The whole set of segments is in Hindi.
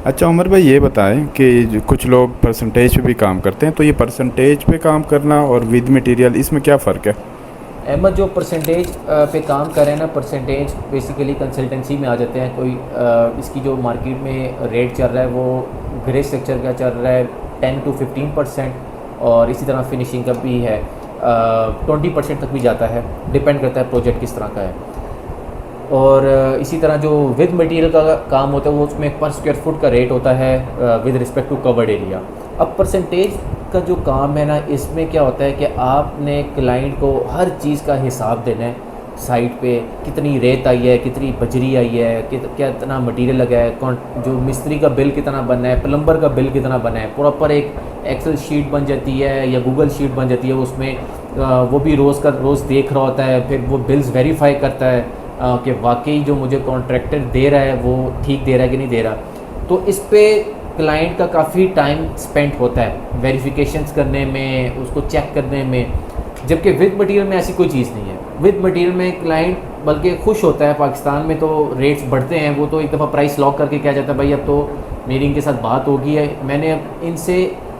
अच्छा उमर भाई, ये बताएं कि कुछ लोग परसेंटेज पे भी काम करते हैं, तो ये परसेंटेज पे काम करना और विद मटेरियल, इसमें क्या फ़र्क है? अहमद जो परसेंटेज पे काम कर रहे हैं ना, परसेंटेज बेसिकली कंसल्टेंसी में आ जाते हैं। कोई इसकी जो मार्केट में रेट चल रहा है वो ग्रे स्ट्रक्चर का चल रहा है 10 to 15%, और इसी तरह फिनिशिंग का भी है 20% तक भी जाता है, डिपेंड करता है प्रोजेक्ट किस तरह का है। और इसी तरह जो विद मटेरियल का काम होता है वो उसमें पर स्क्वायर फुट का रेट होता है with respect to covered area. अब परसेंटेज का जो काम है ना, इसमें क्या होता है कि आपने क्लाइंट को हर चीज़ का हिसाब देना है। साइट पे कितनी रेत आई है, कितनी बजरी आई है, कितना मटेरियल लगा है, कौन जो मिस्त्री का बिल कितना बना है, प्लम्बर का बिल कितना बना है, प्रॉपर एक एक्सेल शीट बन जाती है या गूगल शीट बन जाती है। उसमें वो भी रोज़ का रोज़ देख रहा होता है, फिर वो बिल्स वेरीफाई करता है कि वाकई जो मुझे कॉन्ट्रैक्टर दे रहा है वो ठीक दे रहा है कि नहीं दे रहा। तो इस पे क्लाइंट का काफ़ी टाइम स्पेंड होता है वेरिफिकेशंस करने में, उसको चेक करने में। जबकि विद मटेरियल में ऐसी कोई चीज़ नहीं है। विद मटेरियल में क्लाइंट बल्कि खुश होता है। पाकिस्तान में तो रेट्स बढ़ते हैं, वो तो एक दफ़ा प्राइस लॉक करके कह जाता है भाई अब तो मेरी इनके साथ बात होगी है, मैंने अब इनसे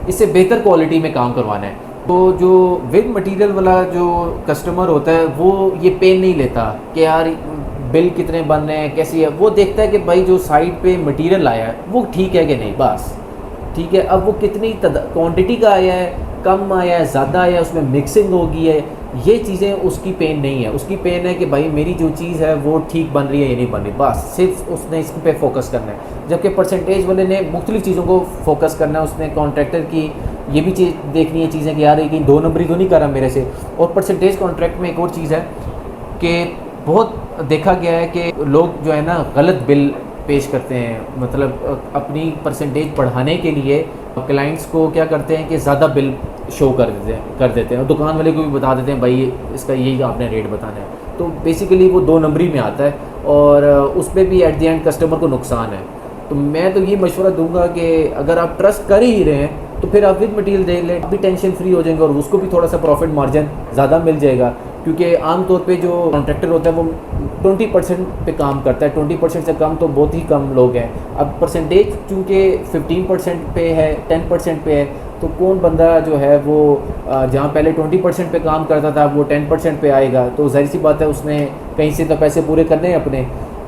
इससे बेहतर क्वालिटी में काम करवाना है। तो जो विद मटेरियल वाला जो कस्टमर होता है वो ये पेन नहीं लेता कि यार बिल कितने बन रहे हैं, कैसी है। वो देखता है कि भाई जो साइड पे मटेरियल आया है वो ठीक है कि नहीं, बस ठीक है। अब वो कितनी क्वांटिटी का आया है, कम आया है, ज़्यादा आया है, उसमें मिक्सिंग होगी है, ये चीज़ें उसकी पेन नहीं है। उसकी पेन है कि भाई मेरी जो चीज़ है वो ठीक बन रही है या नहीं बन रही, बस सिर्फ उसने इस पे फोकस करना है। जबकि परसेंटेज वाले ने मुख्तलिफ चीज़ों को फोकस करना है। उसने कॉन्ट्रैक्टर की ये भी चीज़ देखनी है, चीज़ें कि यार ये कहीं दो नंबरी तो नहीं कर रहा मेरे से। और परसेंटेज कॉन्ट्रैक्ट में एक और चीज़ है कि बहुत देखा गया है कि लोग जो है ना गलत बिल पेश करते हैं। मतलब अपनी परसेंटेज बढ़ाने के लिए क्लाइंट्स को क्या करते हैं कि ज़्यादा बिल शो कर देते हैं और दुकान वाले को भी बता देते हैं भाई इसका यही आपने रेट बताना है। तो बेसिकली वो दो नंबरी में आता है और उस पर भी एट द एंड कस्टमर को नुकसान है। तो मैं तो ये मशवरा दूंगा कि अगर आप ट्रस्ट कर ही रहे हैं तो फिर आप विद मटेरियल दे लें, भी टेंशन फ्री हो जाएंगे और उसको भी थोड़ा सा प्रॉफिट मार्जिन ज़्यादा मिल जाएगा। क्योंकि आमतौर पे जो कॉन्ट्रैक्टर होता है वो 20% पे काम करता है, 20% से कम तो बहुत ही कम लोग हैं। अब परसेंटेज चूँकि 15% पे है, 10% पे है, तो कौन बंदा जो है वो जहाँ पहले 20% पे काम करता था वो 10% पे आएगा, तो ज़ाहिर सी बात है उसने कहीं से तो पैसे पूरे करने हैं अपने।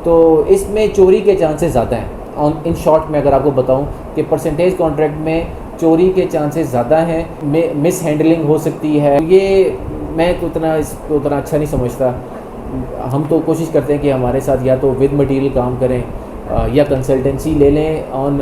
तो इसमें चोरी के चांसेस ज़्यादा हैं। इन शॉर्ट में अगर आपको बताऊं कि परसेंटेज कॉन्ट्रैक्ट में चोरी के चांसेस ज़्यादा हैं, मिस हैंडलिंग हो सकती है। ये मैं तो इसको उतना अच्छा नहीं समझता। हम तो कोशिश करते हैं कि हमारे साथ या तो विद मटेरियल काम करें या कंसल्टेंसी ले लें ऑन